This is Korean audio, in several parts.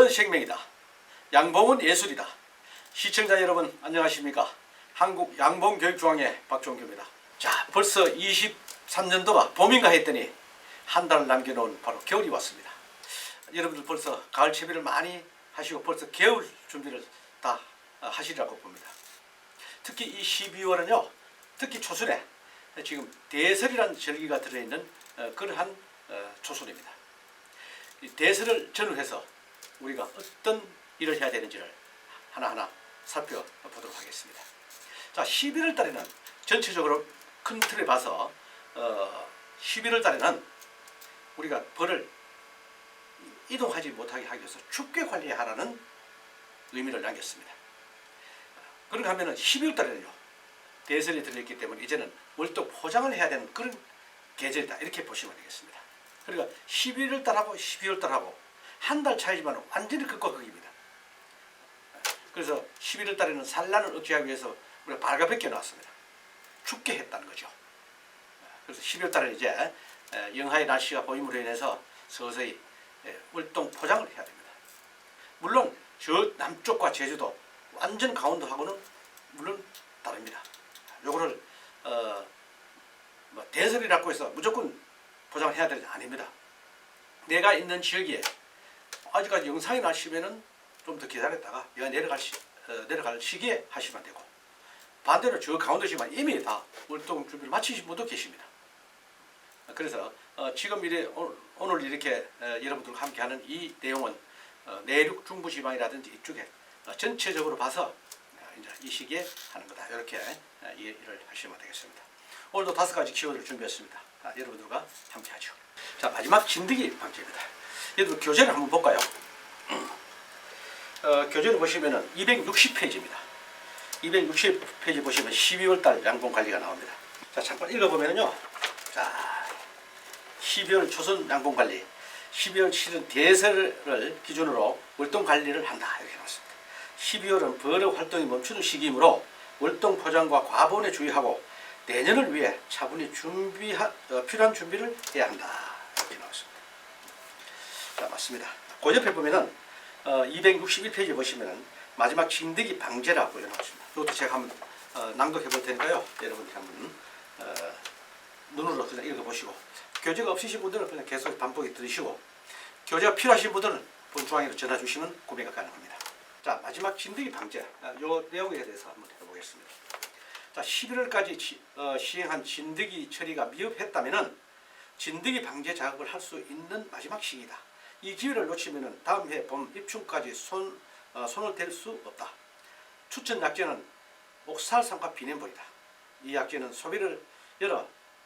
벌은 생명이다. 양봉은 예술이다. 시청자 여러분 안녕하십니까? 한국 양봉교육중앙회 박종규입니다. 자, 벌써 23년도가 봄인가 했더니 한 달 남겨놓은 바로 겨울이 왔습니다. 여러분들 벌써 가을 채비를 많이 하시고 벌써 겨울 준비를 다 하시리라고 봅니다. 특히 이 12월은요, 특히 초순에 지금 대설이라는 절기가 들어있는 그러한 초순입니다. 이 대설을 전후해서 우리가 어떤 일을 해야 되는지를 하나하나 살펴보도록 하겠습니다. 자, 11월 달에는 전체적으로 큰 틀에 봐서 11월 달에는 우리가 벌을 이동하지 못하게 하기 위해서 춥게 관리하라는 의미를 남겼습니다. 그런가 하면은 12월 달에는요, 대설이 들어있기 때문에 이제는 월동 포장을 해야 되는 그런 계절이다, 이렇게 보시면 되겠습니다. 그러니까 11월 달하고 12월 달하고 한 달 차이지만 완전히 극과 극입니다. 그래서 11월 달에는 산란을 억제하기 위해서 우리가 발가벗겨 놨습니다. 춥게 했다는 거죠. 그래서 12월 달에 이제 영하의 날씨가 보임으로 인해서 서서히 월동 포장을 해야 됩니다. 물론 저 남쪽과 제주도 완전 강원도하고는 물론 다릅니다. 요거를 대설이라고 해서 무조건 포장을 해야 되는 게 아닙니다. 내가 있는 지역에 아직까지 영상이 날씨면은 좀 더 기다렸다가 내가 내려갈 시기에 하시면 되고, 반대로 저 강원도지만 이미 다 월동 준비를 마치신 분도 계십니다. 그래서 지금 오늘 이렇게 여러분들과 함께하는 이 내용은 내륙 중부지방이라든지 이쪽에 전체적으로 봐서 이제 이 시기에 하는 거다, 이렇게 이해를 하시면 되겠습니다. 오늘도 5가지 키워드를 준비했습니다. 여러분들과 함께하죠. 자, 마지막 진드기 방지입니다. 여러분 교재를 한번 볼까요? 교재를 보시면은 260페이지입니다. 260페이지 보시면 12월달 양봉 관리가 나옵니다. 자, 잠깐 읽어보면요. 자, 12월 초순 양봉 관리, 12월 7일 대설을 기준으로 월동 관리를 한다, 이렇게 나왔습니다. 12월은 벌의 활동이 멈추는 시기이므로 월동 포장과 과본에 주의하고 내년을 위해 차분히 필요한 준비를 해야 한다, 이렇게 나왔습니다. 자, 맞습니다. 그 옆에 보면은 261페이지 보시면은 마지막 진드기 방제라고 나왔습니다. 이것도 제가 한번 낭독해 볼 테니까요, 여러분들이 한번 눈으로 그냥 읽어보시고, 교재가 없으신 분들은 그냥 계속 반복해 들으시고, 교재가 필요하신 분들은 본중앙회로 전화 주시면 구매가 가능합니다. 자, 마지막 진드기 방제, 요 내용에 대해서 한번 해보겠습니다. 자, 11월까지 시행한 진드기 처리가 미흡했다면은 진드기 방제 작업을 할 수 있는 마지막 시기다. 이 기회를 놓치면은 다음 해 봄 입춘까지 손을 댈 수 없다. 추천 약재는 옥살산과 비냉볼이다. 이 약재는 소비를 열어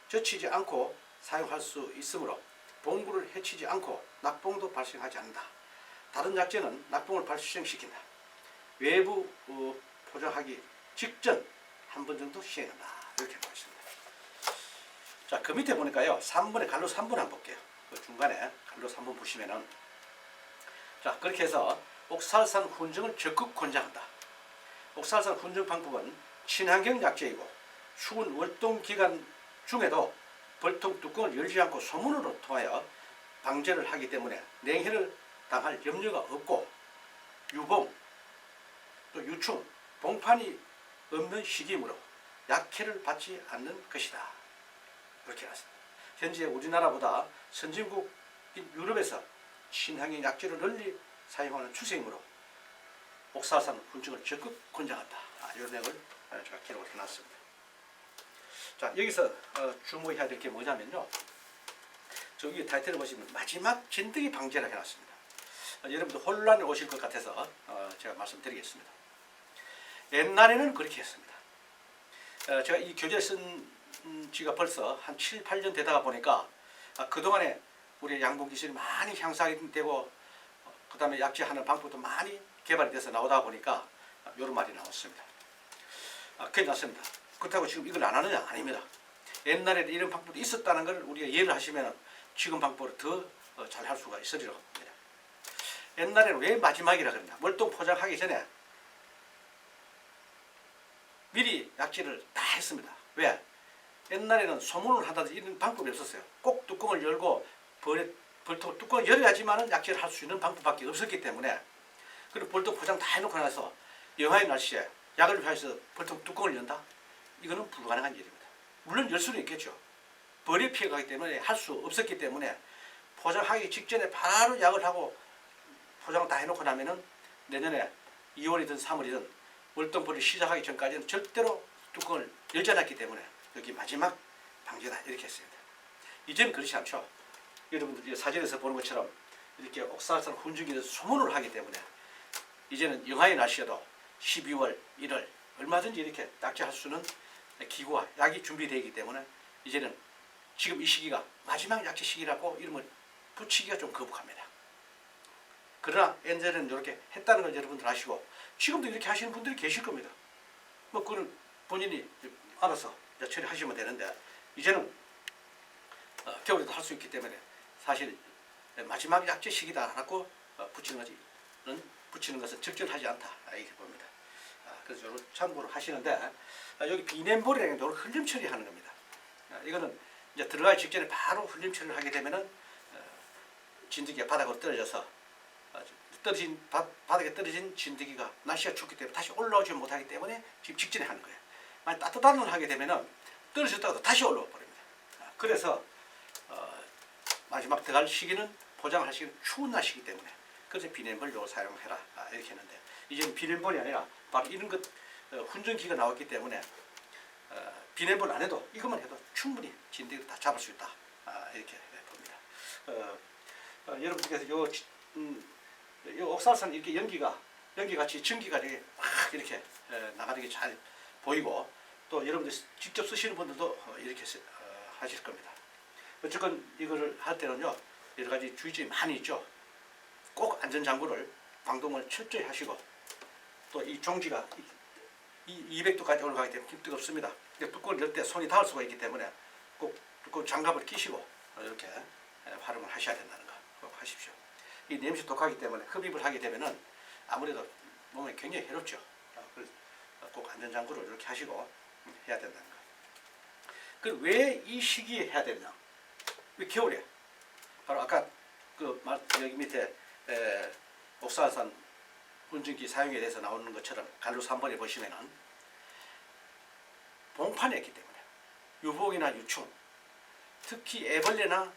젖히지 않고 사용할 수 있으므로 봉구를 해치지 않고 낙봉도 발생하지 않는다. 다른 약재는 낙봉을 발생시킨다. 외부 포장하기 직전 한 번 정도 시행한다, 이렇게 나와 있습니다. 자, 그 밑에 보니까요, 3번에 갈로 3번 한번 볼게요. 그 중간에 갈로 3번 보시면은, 자, 그렇게 해서 옥살산 훈증을 적극 권장한다. 옥살산 훈증 방법은 친환경 약재이고 추운 월동 기간 중에도 벌통 뚜껑을 열지 않고 소문으로 통하여 방제를 하기 때문에 냉해를 당할 염려가 없고 유봉 또 유충, 봉판이 없는 시기이므로 약해를 받지 않는 것이다, 그렇게 나왔습니다. 현재 우리나라보다 선진국인 유럽에서 친환경 약재를 널리 사용하는 추세이므로 옥살산 훈증을 적극 권장한다, 이런 내용을 제가 기록을 해놨습니다. 자, 여기서 주목해야 될 게 뭐냐면요, 저기 타이틀을 보시면 마지막 진드기 방제라 해놨습니다. 여러분들 혼란에 오실 것 같아서 제가 말씀드리겠습니다. 옛날에는 그렇게 했습니다. 제가 이 교재 쓴 지가 벌써 한 7, 8년 되다가 보니까 그동안에 우리 양봉 기술이 많이 향상되고 그 다음에 약재하는 방법도 많이 개발이 돼서 나오다 보니까 이런 말이 나왔습니다. 그게 났습니다. 그렇다고 지금 이걸 안 하느냐? 아닙니다. 옛날에 이런 방법도 있었다는 걸 우리가 이해를 하시면 지금 방법을 더 잘 할 수가 있으리라고 봅니다. 옛날에는 왜 마지막이라 그러냐? 월동 포장하기 전에 미리 약재를 다 했습니다. 왜? 옛날에는 소문을 하다든지 이런 방법이 없었어요. 꼭 뚜껑을 열고 벌통 뚜껑을 열어야지만 약재를 할 수 있는 방법밖에 없었기 때문에 그리고 벌떡 포장 다 해놓고 나서 영하의 날씨에 약을 피해서 벌떡 뚜껑을 연다? 이거는 불가능한 일입니다. 물론 열 수는 있겠죠. 벌이 피해가기 때문에 할 수 없었기 때문에 포장하기 직전에 바로 약을 하고 포장을 다 해놓고 나면은 내년에 2월이든 3월이든 월동벌이 시작하기 전까지는 절대로 뚜껑을 열지 않았기 때문에 여기 마지막 방지다 이렇게 했습니다. 이제는 그렇지 않죠. 여러분들 사진에서 보는 것처럼 이렇게 옥살산 훈증기를 소문을 하기 때문에 이제는 영하의 날씨에도 12월, 1월 얼마든지 이렇게 낙지할 수 있는 기구와 약이 준비되어 있기 때문에 이제는 지금 이 시기가 마지막 약지 시기라고 이름을 붙이기가 좀 거북합니다. 그러나 엔젤은 이렇게 했다는 걸 여러분들 아시고 지금도 이렇게 하시는 분들이 계실 겁니다. 뭐 그건 본인이 알아서 처리하시면 되는데 이제는 겨울에도 할 수 있기 때문에 사실 마지막 약지 시기다라고 붙이는 것은 적절하지 않다 이렇게 봅니다. 그래서 이런 참고를 하시는데 여기 비냉볼이라는 게 흘림 처리하는 겁니다. 이거는 이제 들어가기 직전에 바로 흘림 처리를 하게 되면은 진드기가 바닥으로 떨어져서 바닥에 떨어진 진드기가 날씨가 춥기 때문에 다시 올라오지 못하기 때문에 지금 직전에 하는 거예요. 만약 따뜻한 걸 하게 되면은 떨어졌다가도 다시 올라와 버립니다. 그래서 마지막 들어갈 시기는 포장할 시기는 추운 날씨이기 때문에 그래서 비냉볼로 사용해라 이렇게 했는데 이제는 비냉볼이 아니라 바로 이런 것 훈증기가 나왔기 때문에 비냉볼 안 해도 이것만 해도 충분히 진드기를 다 잡을 수 있다 이렇게 봅니다. 여러분께서 요 옥살산 이렇게 연기가 같이 전기가 이렇게 나가는 게 잘 보이고 또 여러분들 직접 쓰시는 분들도 이렇게 하실 겁니다. 어쨌건 이거를 할 때는요 여러 가지 주의점이 많이 있죠. 꼭 안전장구를 방동을 철저히 하시고 또 이 종지가 200도까지 올라가기 때문에 뜨겁습니다. 뚜껑을 열 때 손이 닿을 수가 있기 때문에 꼭 뚜껑 장갑을 끼시고 이렇게 활용을 하셔야 된다는 거 꼭 하십시오. 이 냄새 독하기 때문에 흡입을 하게 되면은 아무래도 몸에 굉장히 해롭죠. 꼭 안전장구를 이렇게 하시고 해야 된다는 거. 그 왜 이 시기에 해야 되냐? 왜 겨울에? 바로 아까 여기 밑에 옥살산 훈증기 사용에 대해서 나오는 것처럼 간루 3번에 보시면은 봉판이 있기 때문에 유복이나 유충 특히 애벌레나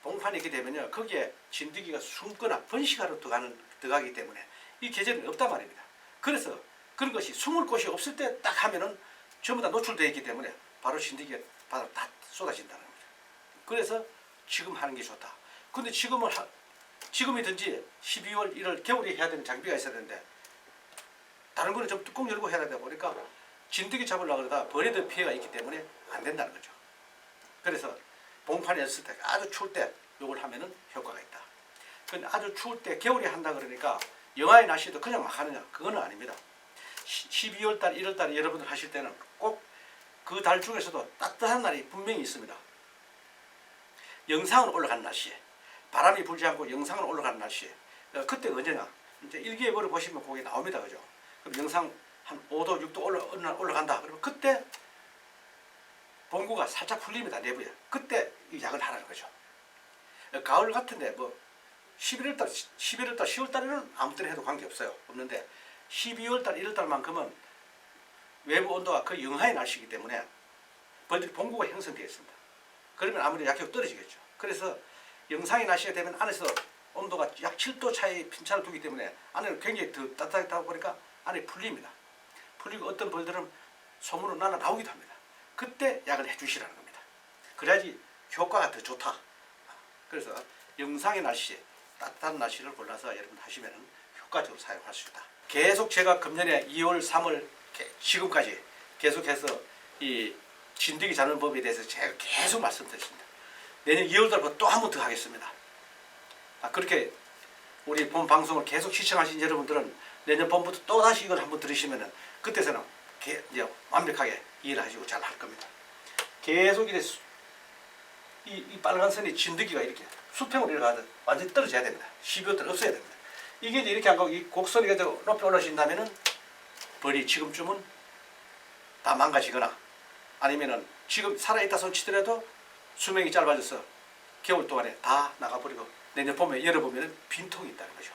봉판이 있게 되면요 거기에 진드기가 숨거나 번식하러 들어가기 때문에 이 계절은 없단 말입니다. 그래서 그런 것이 숨을 곳이 없을 때 딱 하면은 전부 다 노출되어 있기 때문에 바로 진드기가 바로 다 쏟아진다는 겁니다. 그래서 지금 하는 게 좋다. 근데 지금이든지 12월 1월 겨울에 해야 되는 장비가 있어야 되는데 다른 거는 좀 뚜껑 열고 해야 되다 보니까 진드기 잡으려고 그러다 벌에도 피해가 있기 때문에 안 된다는 거죠. 그래서 봉판에 있을 때 아주 추울 때 이걸 하면은 효과가 있다. 근데 아주 추울 때 겨울에 한다 그러니까 영하의 날씨도 그냥 막 하느냐? 그거는 아닙니다. 12월 달, 1월 달에 여러분들 하실 때는 꼭 그 달 중에서도 따뜻한 날이 분명히 있습니다. 영상으로 올라가는 날씨에 바람이 불지 않고 영상으로 올라가는 날씨에 그때 언제냐? 이제 일기예보를 보시면 거기 나옵니다, 그죠? 그럼 영상 한 5도, 6도 올라간다. 그러면 그때 봉구가 살짝 풀립니다, 내부에. 그때 이 약을 하라는 거죠. 가을 같은데 뭐 11월달, 10월달에는 아무 때나 해도 관계없어요. 없는데 12월달, 1월달만큼은 외부 온도가 거의 영하의 날씨이기 때문에 벌들이 봉구가 형성되어 있습니다. 그러면 아무래도 약효가 떨어지겠죠. 그래서 영상의 날씨가 되면 안에서 온도가 약 7도 차이 빈차를 두기 때문에 안에는 굉장히 더 따뜻하다 보니까 안에 풀립니다. 풀리고 어떤 벌들은 소문으로 날아 나오기도 합니다. 그때 약을 해주시라는 겁니다. 그래야지 효과가 더 좋다. 그래서 영상의 날씨, 따뜻한 날씨를 골라서 여러분 하시면 효과적으로 사용할 수 있다. 계속 제가 금년에 2월, 3월 지금까지 계속해서 이 진드기 잡는 법에 대해서 제가 계속 말씀드렸습니다. 내년 2월달부터 또 한 번 더 하겠습니다. 그렇게 우리 본 방송을 계속 시청하신 여러분들은 내년 봄부터 또 다시 이걸 한번 들으시면은 그때서는 이제 완벽하게 이해를 하시고 잘 할 겁니다. 계속 이래 이 빨간 선이 진드기가 이렇게 수평으로 이렇게 완전히 떨어져야 됩니다. 12월달 없어야 됩니다. 이게 이제 이렇게 안 가고 이 곡선이 높이 올라오신다면은 벌이 지금쯤은 다 망가지거나 아니면은 지금 살아있다 손 치더라도 수명이 짧아져서 겨울 동안에 다 나가버리고 내년 봄에 열어보면 빈통이 있다는 거죠.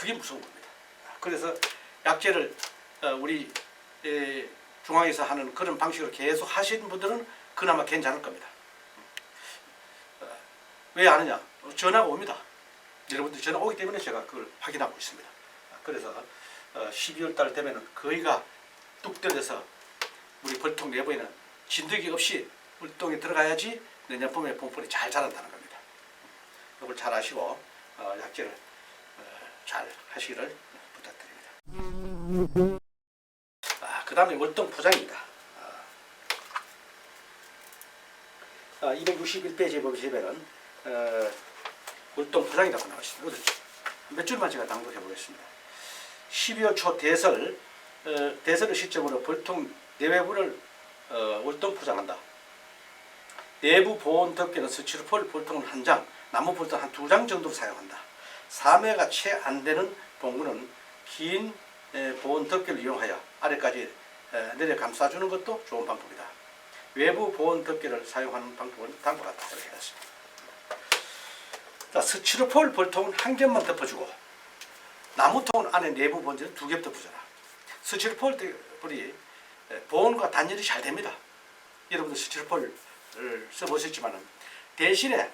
그게 무서운 겁니다. 그래서 약제를 우리 중앙에서 하는 그런 방식으로 계속 하시는 분들은 그나마 괜찮을 겁니다. 왜 아느냐? 전화가 옵니다. 여러분들 전화 오기 때문에 제가 그걸 확인하고 있습니다. 그래서 12월 달 되면은 거의가 뚝 떨어져서 우리 벌통 내부에는 진드기 없이 물동에 들어가야지 내년 봄에 봄벌이 잘 자란다는 겁니다. 이걸 잘 아시고 약제를 잘 하시기를 부탁드립니다. 그 다음에 월동 포장입니다. 261페이지에 보시면은 월동 포장이라고 나와 있습니다. 몇 줄만 제가 낭독해 보겠습니다. 12월 초 대설을 시점으로 벌통 내외부를 월동 포장한다. 내부 보온 덮개는 스티로폴 볼통은 1장, 나무 볼통 한 2장 정도로 사용한다. 3회가 채 안 되는 봉구는 긴 보온 덮개를 이용하여 아래까지 내려 감싸주는 것도 좋은 방법이다. 외부 보온 덮개를 사용하는 방법은 다음과 같다. 이렇게 했습니다. 자, 스티로폴 볼통은 1겹만 덮어주고 나무통은 안에 내부 본지는 2겹 덮어줘라. 스티로폴이 보온과 단열이 잘 됩니다. 여러분들 스티로폴을 써보셨지만 대신에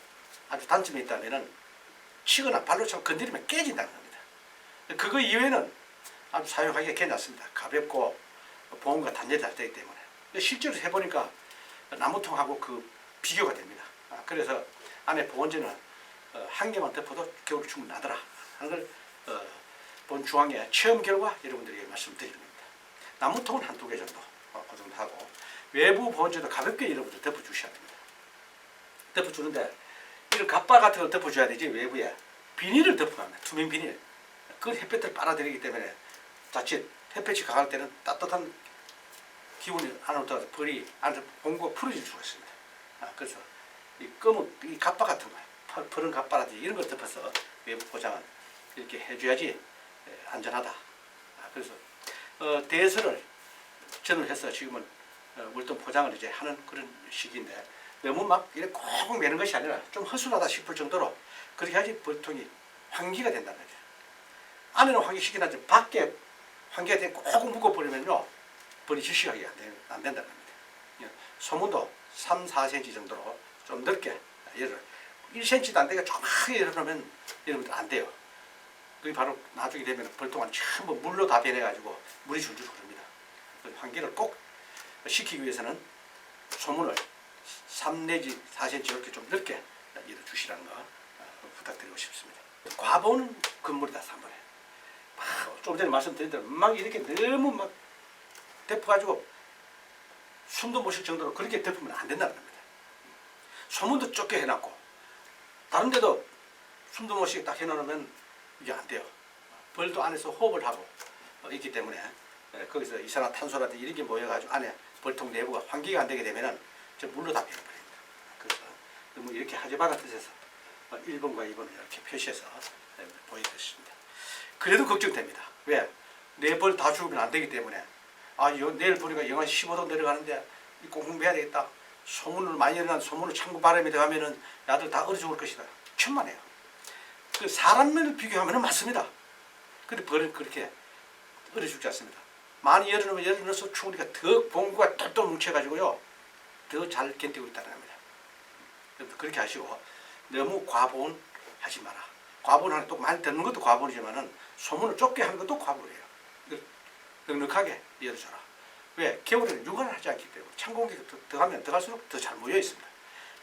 아주 단점이 있다면 치거나 발로 차고 건드리면 깨진다는 겁니다. 그거 이외에는 아주 사용하기가 괜찮습니다. 가볍고 보온과 단열이 잘 되기 때문에 실제로 해보니까 나무통하고 그 비교가 됩니다. 그래서 안에 보온재는 1개만 덮어도 겨울에 충분하더라 하는 걸 본 중앙의 체험 결과 여러분들에게 말씀드립니다. 나무통은 한 2개 정도 그 정도 하고 외부 보온재도 가볍게 여러분들 덮어주셔야 됩니다. 덮어주는데 이런 갑바 같은 걸 덮어줘야 되지 외부에 비닐을 덮어가면 투명 비닐 그 햇볕을 빨아들이기 때문에 자칫 햇볕이 강할 때는 따뜻한 기운이 안으로 들어가서 벌이 안에서 봉구가 풀어질 수가 있습니다. 그래서 이 검은 이 갑바 같은 거 푸른 갑바라든지 이런 걸 덮어서 외부 포장은 이렇게 해줘야지 안전하다. 그래서 대설을 전후해서 지금은 월동 포장을 이제 하는 그런 시기인데 너무 막 이렇게 꼭 매는 것이 아니라 좀 허술하다 싶을 정도로 그렇게 해야지 벌통이 환기가 된다는 거죠. 안에는 환기시키긴 하지 밖에 환기가 되고 꼭 묶어버리면요 벌이 질식하게 안 된다는 겁니다. 소문도 3, 4cm 정도로 좀 넓게 예를 1cm도 안 되게 조그맣게 열어놓으면 여러분들 안 돼요. 그게 바로 나중에 되면 벌통은 전부 물로 다 변해가지고 물이 줄줄 흐릅니다. 환기를 꼭 시키기 위해서는 소문을 3 내지 4cm 이렇게 좀 넓게 열어주시라는 거 부탁드리고 싶습니다. 과보는 건물이다 3번에. 좀 전에 말씀드린 대로 막 이렇게 너무 막 덮어가지고 숨도 못 쉴 정도로 그렇게 덮으면 안 된다는 겁니다. 소문도 좁게 해놨고 다른 데도 숨도 못 쉬게 딱 해놓으면 이게 안 돼요. 벌도 안에서 호흡을 하고 있기 때문에 거기서 이산화탄소라든지 이런 게 모여가지고 안에 벌통 내부가 환기가 안 되게 되면은 저 물로 다 변해버립니다. 그래서 너무 이렇게 하지 말아 뜻해서 1번과 2번을 이렇게 표시해서 보여드렸습니다. 그래도 걱정됩니다. 왜? 내 벌 다 죽으면 안 되기 때문에 내일 보니까 영하 15도 내려가는데 꼭 공부해야 되겠다. 소문을 많이 일어난 소문을 창고 바람이 들어가면은 야들 다 얼어 죽을 것이다. 천만에요. 그 사람을 비교하면 맞습니다. 근데 벌은 그렇게 얼어 죽지 않습니다. 많이 열어놓으면 열어넣어서 추우니까 더 봉구가 똘똘 뭉쳐가지고요. 더 잘 견디고 있다는 겁니다. 그렇게 하시고 너무 과보온 하지 마라. 과보온하는 또 많이 듣는 것도 과보온이지만은 소문을 좁게 하는 것도 과보온이에요. 넉넉하게 열어줘라. 왜? 겨울에는 육아를 하지 않기 때문에 찬 공기가 들어가면 들어갈수록 더 잘 모여 있습니다.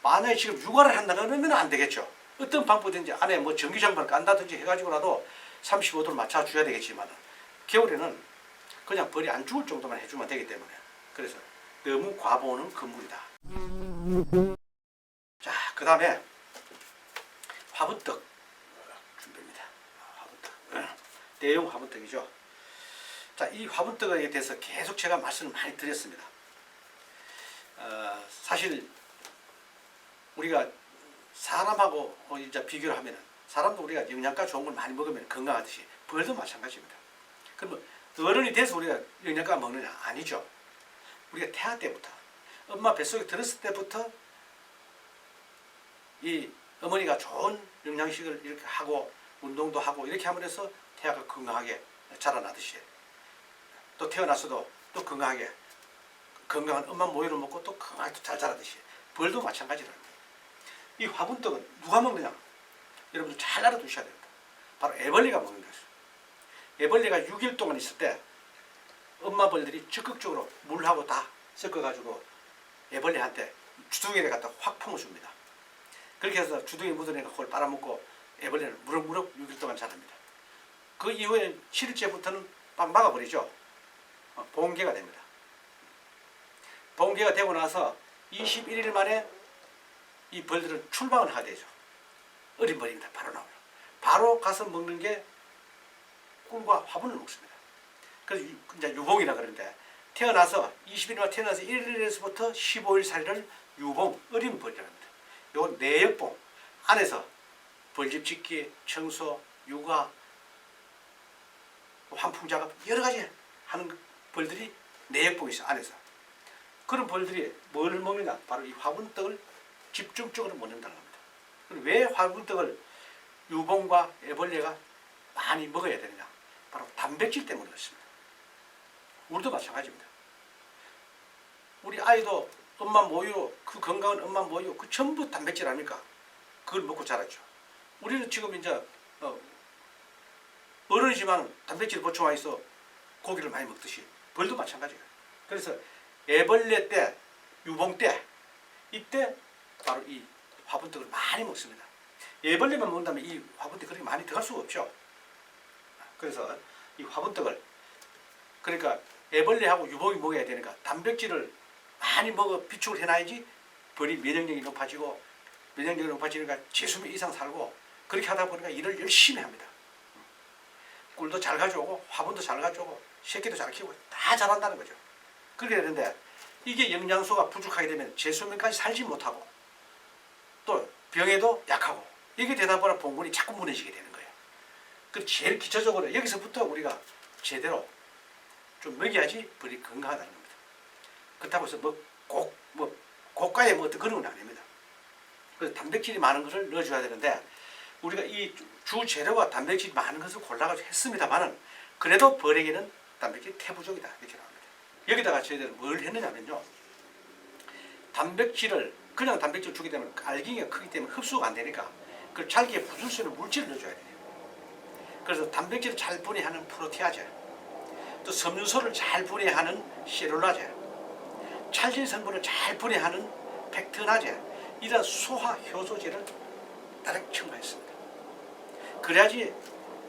만약에 지금 육아를 한다 그러면 안 되겠죠. 어떤 방법든지 안에 뭐 전기장판을 깐다든지 해가지고라도 35도를 맞춰줘야 되겠지만 겨울에는 그냥 벌이 안 죽을 정도만 해주면 되기 때문에 그래서 너무 과보온은 금물이다. 자, 그 다음에 화분떡 준비입니다. 화분떡. 대용 화분떡이죠. 자, 이 화분떡에 대해서 계속 제가 말씀을 많이 드렸습니다. 사실 우리가 사람하고 이제 비교를 하면은 사람도 우리가 영양가 좋은 걸 많이 먹으면 건강하듯이 벌도 마찬가지입니다. 그러면 어른이 돼서 우리가 영양가 먹느냐? 아니죠. 우리가 태아 때부터 엄마 뱃속에 들었을 때부터 이 어머니가 좋은 영양식을 이렇게 하고 운동도 하고 이렇게 함으로써 태아가 건강하게 자라나듯이 또 태어나서도 또 건강하게 건강한 엄마 모유를 먹고 또 건강하게 잘 자라듯이 벌도 마찬가지라는 거예요. 이 화분떡은 누가 먹느냐? 여러분들 잘 알아두셔야 됩니다. 바로 애벌레가 먹는 것이에요. 애벌레가 6일 동안 있을 때 엄마 벌들이 적극적으로 물하고 다 섞어가지고 애벌레한테 주둥이를 갖다 확 품어줍니다. 그렇게 해서 주둥이 묻은 애가 그걸 빨아먹고 애벌레는 무럭무럭 6일 동안 자랍니다. 그 이후에 7일째부터는 막 막아버리죠. 봉개가 됩니다. 봉개가 되고 나서 21일 만에 이 벌들은 출방을 하게 되죠. 어린 벌입니다. 바로 나와요. 바로 가서 먹는 게 꿀과 화분을 먹습니다. 그래서 이제 유봉이라 그러는데 태어나서 21일 만에 태어나서 1일에서부터 15일 사이를 유봉, 어린 벌이라고 합니다. 요건 내역봉, 안에서 벌집 짓기, 청소, 육아, 환풍 작업 여러 가지 하는 벌들이 내역봉이 있어요. 안에서. 그런 벌들이 뭘 먹느냐? 바로 이 화분떡을 집중적으로 먹는다는 겁니다. 왜 화분떡을 유봉과 애벌레가 많이 먹어야 되느냐? 바로 단백질 때문에 그렇습니다. 우리도 마찬가지입니다. 우리 아이도 엄마 모유, 그 건강한 엄마 모유, 그 전부 단백질 아닙니까? 그걸 먹고 자랐죠. 우리는 지금 이제 어른이지만 단백질 보충하기 위해서 고기를 많이 먹듯이 벌도 마찬가지예요. 그래서 애벌레 때, 유봉 때, 이때 바로 이 화분떡을 많이 먹습니다. 애벌레만 먹는다면 이 화분떡 그렇게 많이 들어갈 수가 없죠. 그래서 이 화분떡을, 그러니까 애벌레하고 유봉이 먹어야 되니까 단백질을 많이 먹어 비축을 해놔야지 벌이 면역력이 높아지고, 면역력이 높아지니까 재수명 이상 살고, 그렇게 하다 보니까 일을 열심히 합니다. 꿀도 잘 가져오고 화분도 잘 가져오고 새끼도 잘 키우고 다 잘한다는 거죠. 그렇게 되는데 이게 영양소가 부족하게 되면 재수명까지 살지 못하고 또 병에도 약하고, 이게 되다 보니 봉분이 자꾸 무너지게 되는 거예요. 그 제일 기초적으로 여기서부터 우리가 제대로 좀 먹여야지 벌이 건강하다는 겁니다. 그렇다고 해서 고가의 어떤 그런 건 아닙니다. 그래서 단백질이 많은 것을 넣어줘야 되는데, 우리가 이 주 재료가 단백질이 많은 것을 골라가지고 했습니다만은 그래도 벌에게는 단백질이 태부족이다 이렇게 나옵니다. 여기다가 저희들은 뭘 했느냐면요, 단백질을 그냥 단백질을 주게 되면 알갱이가 크기 때문에 흡수가 안 되니까 그 잘기에 부술 수 있는 물질을 넣어줘야 돼요. 그래서 단백질을 잘 분해하는 프로티아제, 또 섬유소를 잘 분해하는 셀룰라제, 찰진 성분을 잘 분해하는 팩트나제, 이런 소화 효소제를 따르게 첨가했습니다. 그래야지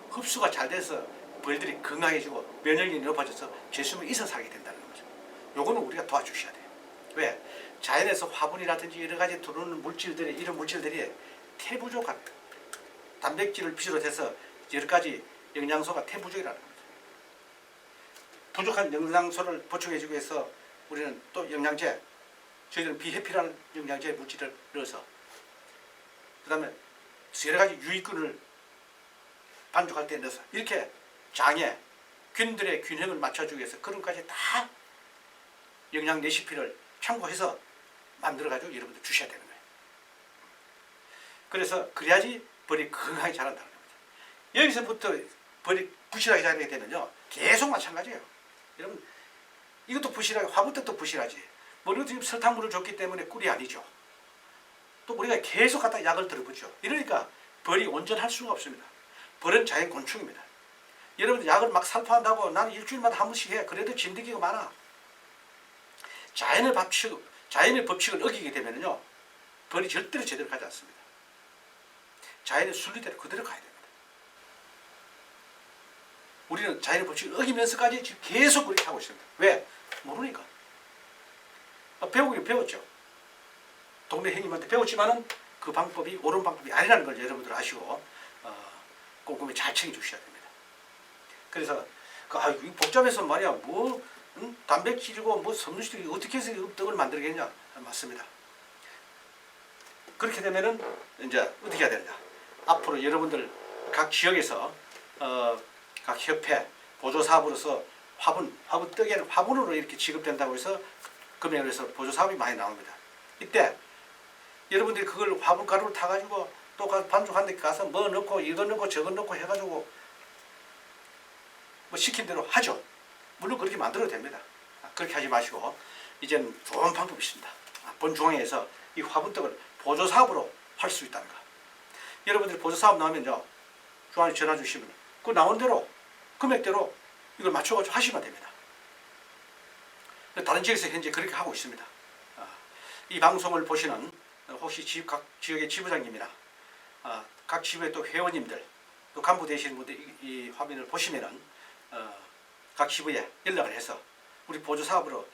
흡수가 잘 돼서 벌들이 건강해지고 면역력이 높아져서 재수명 이상 살게 된다는 거죠. 요거는 우리가 도와주셔야 돼요. 왜? 자연에서 화분이라든지 여러 가지 들어오는 물질들이, 이런 물질들이 태부족한 단백질을 비롯해서 여러 가지 영양소가 태부족이라는 거죠. 부족한 영양소를 보충해주기 위해서 우리는 또 영양제, 저희들은 비해피라는 영양제 물질을 넣어서, 그 다음에 여러 가지 유익균을 반죽할 때 넣어서 이렇게 장에 균들의 균형을 맞춰주기 위해서 그런 것까지 다 영양 레시피를 참고해서 만들어가지고 여러분들 주셔야 되는 거예요. 그래서 그래야지 벌이 건강하게 자란다는 겁니다. 여기서부터 벌이 부실하게 자라게 되면요, 계속 마찬가지예요. 여러분, 이것도 부실하게, 화분떡도 부실하지. 우리가 지금 설탕물을 줬기 때문에 꿀이 아니죠. 또 우리가 계속 갖다 약을 들어붙죠. 이러니까 벌이 온전할 수가 없습니다. 벌은 자연 곤충입니다. 여러분들 약을 막 살포한다고 나는 일주일마다 한 번씩 해. 그래도 진드기가 많아. 자연의 법칙을 어기게 되면요, 벌이 절대로 제대로 가지 않습니다. 자연의 순리대로 그대로 가야 됩니다. 우리는 자연의 법칙을 어기면서까지 지금 계속 그렇게 하고 있습니다. 왜? 모르니까. 배우긴 배웠죠. 동네 형님한테 배웠지만은 그 방법이 옳은 방법이 아니라는 걸 여러분들 아시고 꼼꼼히 잘 챙겨주셔야 됩니다. 그래서 이거 복잡해서 말이야, 단백질이고 섬유질이 어떻게 해서 떡을 만들겠냐? 맞습니다. 그렇게 되면은 이제 어떻게 해야 되느냐? 앞으로 여러분들 각 지역에서 각 협회 보조사업으로서 화분떡에는 화분으로 이렇게 지급된다고 해서 금액을 해서 보조사업이 많이 나옵니다. 이때 여러분들이 그걸 화분가루를 타가지고 또 반죽한 데 가서 뭐 넣고 이거 넣고 저거 넣고 해가지고 뭐 시킨 대로 하죠. 물론 그렇게 만들어도 됩니다. 그렇게 하지 마시고 이제는 좋은 방법이 있습니다. 본중앙에서 이 화분떡을 보조사업으로 할 수 있다는 거. 여러분들이 보조사업 나오면요, 중앙에 전화 주시면 그 나온 대로 금액대로 이걸 맞춰가지고 하시면 됩니다. 다른 지역에서 현재 그렇게 하고 있습니다. 이 방송을 보시는 혹시 각 지역의 지부장님이나 각 지부의 또 회원님들, 또 간부 되시는 분들 이 화면을 보시면은 각 지부에 연락을 해서 우리 보조사업으로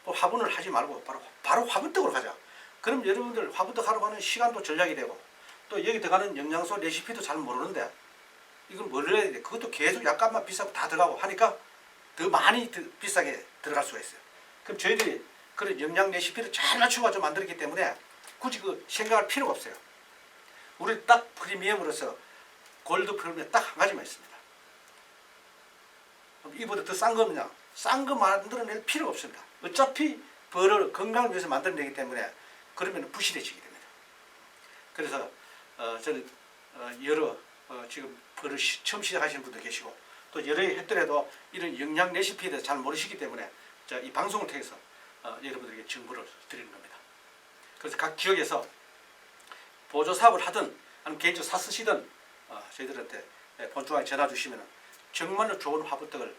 화분을 하지 말고 바로 화분떡으로 가자. 그럼 여러분들 화분떡 하러 가는 시간도 절약이 되고 또 여기 들어가는 영양소 레시피도 잘 모르는데 이걸 뭘 해야 돼? 그것도 계속 약간만 비싸고 다 들어가고 하니까 더 많이 비싸게 들어갈 수가 있어요. 그럼 저희들이 그런 영양 레시피를 잘 맞춰가지고 만들었기 때문에 굳이 그 생각할 필요가 없어요. 우리 딱 프리미엄으로서 골드 프리미엄 딱 한 가지만 있습니다. 이보다 더 싼 거냐? 싼 거 만들어낼 필요가 없습니다. 어차피 벌을 건강을 위해서 만들어내기 때문에 그러면 부실해지게 됩니다. 그래서 저는 여러 지금 벌을 처음 시작하시는 분도 계시고 또 여러 해 했더라도 이런 영양 레시피에 대해서 잘 모르시기 때문에 이 방송을 통해서 여러분들에게 정보를 드리는 겁니다. 그래서 각 지역에서 보조 사업을 하든 아니면 개인적으로 사 쓰시든 저희들한테 본중앙에 전화 주시면 정말로 좋은 화분떡을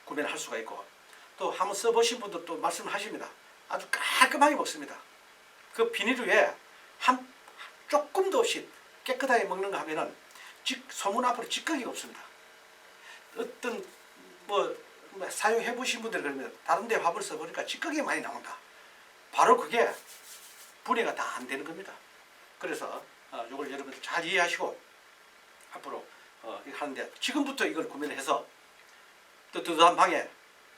구매를 할 수가 있고 또 한번 써보신 분들도 말씀을 하십니다. 아주 깔끔하게 먹습니다. 그 비닐 위에 조금도 없이 깨끗하게 먹는 거 하면은 소문 앞으로 찌꺼기가 없습니다. 어떤 사용해 보신 분들 그러면 다른 데 화분을 써보니까 찌꺼기가 많이 나온다. 바로 그게 분해가 다 안 되는 겁니다. 그래서 이걸 여러분들 잘 이해하시고 앞으로 하는데 지금부터 이걸 구매를 해서 또 뜨뜻한 방에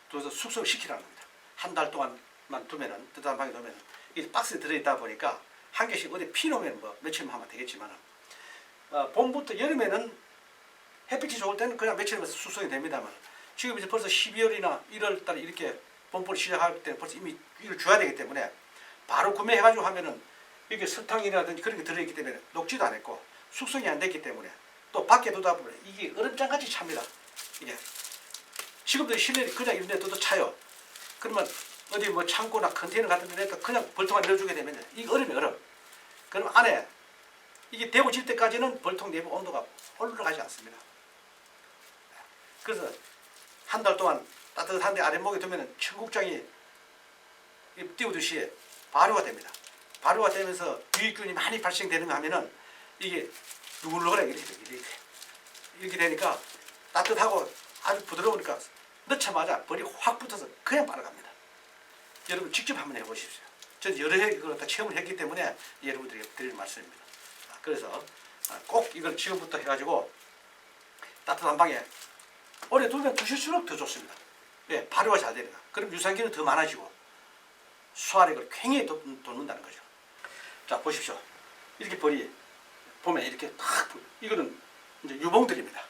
두어서 숙성을 시키라는 겁니다. 한 달 동안만 두면은 뜨뜻한 방에 두면은 이 박스에 들어있다 보니까 한 개씩 어디 피놓으면 며칠만 하면 되겠지만은 봄부터 여름에는 햇빛이 좋을 때는 그냥 며칠만 숙성이 됩니다만 지금 이제 벌써 12월이나 1월 달에 이렇게 봄벌 시작할 때는 벌써 이미 이걸 줘야 되기 때문에 바로 구매해가지고 하면은 이게 설탕이라든지 그런 게 들어있기 때문에 녹지도 않았고 숙성이 안 됐기 때문에 또 밖에 두다 보면 이게 얼음장같이 찹니다. 이게 지금도 실내에 그냥 이런 데 둬도 차요. 그러면 어디 창고나 컨테이너 같은 데 그냥 벌통만 넣어주게 되면 이게 얼음이 얼음. 그럼 안에 이게 대고 질 때까지는 벌통 내부 온도가 올라가지 않습니다. 그래서 한 달 동안 따뜻한 데 아랫목에 두면 청국장이 띄우듯이 발효가 됩니다. 발효가 되면서 유익균이 많이 발생되는 거 하면은 이게 누글누글하게 이렇게 되니까 따뜻하고 아주 부드러우니까 넣자마자 벌이 확 붙어서 그냥 빨아갑니다. 여러분 직접 한번 해보십시오. 저는 여러 해 그걸 다 체험을 했기 때문에 여러분들에게 드릴 말씀입니다. 그래서 꼭 이걸 지금부터 해가지고 따뜻한 방에 오래 두면 두실수록 더 좋습니다. 왜? 발효가 잘 되니까. 그럼 유산균은 더 많아지고 수화력을 굉장히 돋는다는 거죠. 자 보십시오. 이렇게 벌이 보면 이렇게 탁 이거는 이제 유봉들입니다.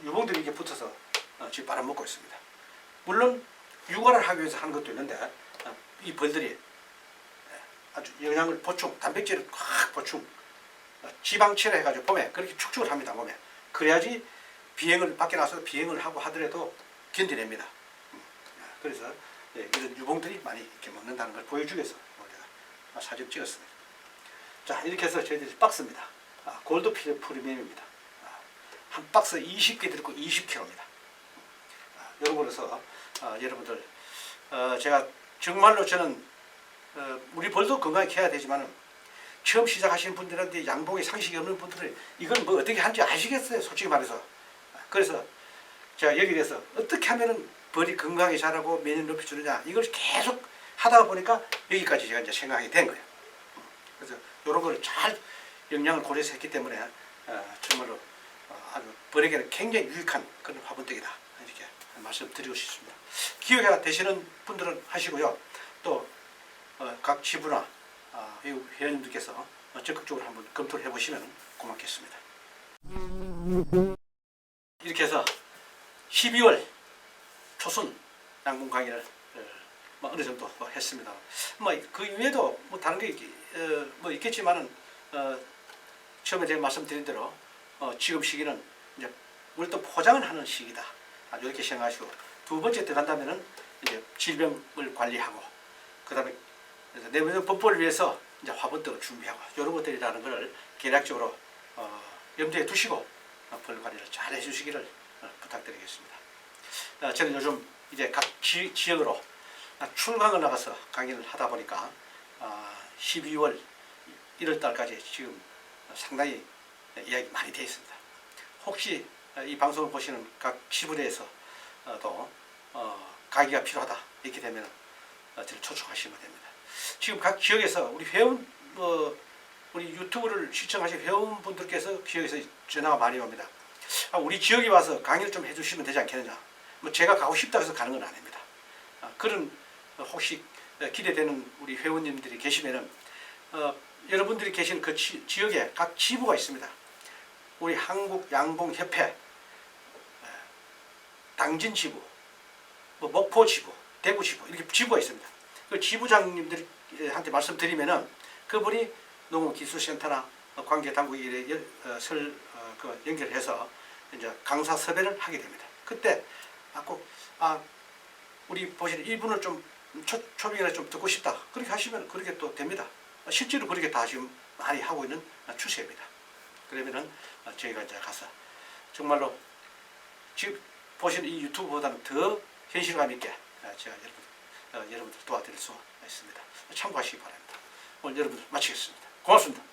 유봉들이 이렇게 붙어서 지금 빨아먹고 있습니다. 물론 육아를 하기 위해서 하는 것도 있는데 이 벌들이 아주 영양을 보충, 단백질을 확 보충, 지방치를 해가지고 몸에 그렇게 축축을 합니다. 몸에 그래야지 비행을 밖에 나서 비행을 하고 하더라도 견뎌냅니다. 그래서 이런 유봉들이 많이 이렇게 먹는다는 걸 보여주기 위해서 제가 사진 찍었습니다. 자 이렇게 해서 저희들이 박스입니다. 골드 프리미엄입니다. 한 박스 20개 들고 20kg입니다. 이런 거라서 여러분들 제가 정말로 저는 우리 벌도 건강히 키워야 되지만 처음 시작하시는 분들한테 양봉에 상식이 없는 분들은 이건 어떻게 하는지 아시겠어요? 솔직히 말해서. 그래서 제가 여기 대해서 어떻게 하면은 벌이 건강히 자라고 면역 높여주느냐 이걸 계속 하다 보니까 여기까지 제가 이제 생각이 된 거예요. 그래서 이런 걸 잘 영양을 고려해서 했기 때문에 정말로 아주 벌에게는 굉장히 유익한 그런 화분떡이다 이렇게 말씀드리고 싶습니다. 기회가 되시는 분들은 하시고요. 또 각 지부나 회원님들께서 적극적으로 한번 검토를 해보시면 고맙겠습니다. 이렇게 해서 12월 초순 양봉 강의를 어느 정도 했습니다. 그 이외에도 다른 게 있겠지만은 처음에 제가 말씀드린 대로 지금 시기는 이제 우리 또 포장을 하는 시기다. 이렇게 생각하시고, 두 번째 들어간다면은 이제 질병을 관리하고, 그다음에 내부적 법보를 위해서 이제 화분등을 준비하고 이런 것들이라는 것을 계략적으로 염두에 두시고 벌 관리를 잘 해주시기를 부탁드리겠습니다. 저는 요즘 이제 각 지역으로 출강을 나가서 강의를 하다 보니까 12월 1월 달까지 지금 상당히 이야기 많이 되어 있습니다. 혹시 이 방송을 보시는 각 지부대에서도 강의가 필요하다 이렇게 되면 저를 초청하시면 됩니다. 지금 각 지역에서 우리 회원 우리 유튜브를 시청하신 회원분들께서 지역에서 전화가 많이 옵니다. 우리 지역에 와서 강의를 좀 해주시면 되지 않겠느냐. 뭐 제가 가고 싶다고 해서 가는 건 아닙니다. 그런 혹시 기대되는 우리 회원님들이 계시면은 여러분들이 계신 그 지역에 각 지부가 있습니다. 우리 한국양봉협회 당진지부, 뭐 목포지부, 대구지부 이렇게 지부가 있습니다. 그 지부장님들한테 말씀드리면은 그분이 농업기술센터나 관계당국에 연결해서 이제 강사 섭외를 하게 됩니다. 그때 꼭 우리 보시는 이분을 좀 초빙이라 좀 듣고 싶다 그렇게 하시면 그렇게 또 됩니다. 실제로 그렇게 다 지금 많이 하고 있는 추세입니다. 그러면은 저희가 이제 가서 정말로 지금 보시는 이 유튜브보다는 더 현실감 있게 제가 여러분들 도와드릴 수 있습니다. 참고하시기 바랍니다. 오늘 여러분들 마치겠습니다. 고맙습니다.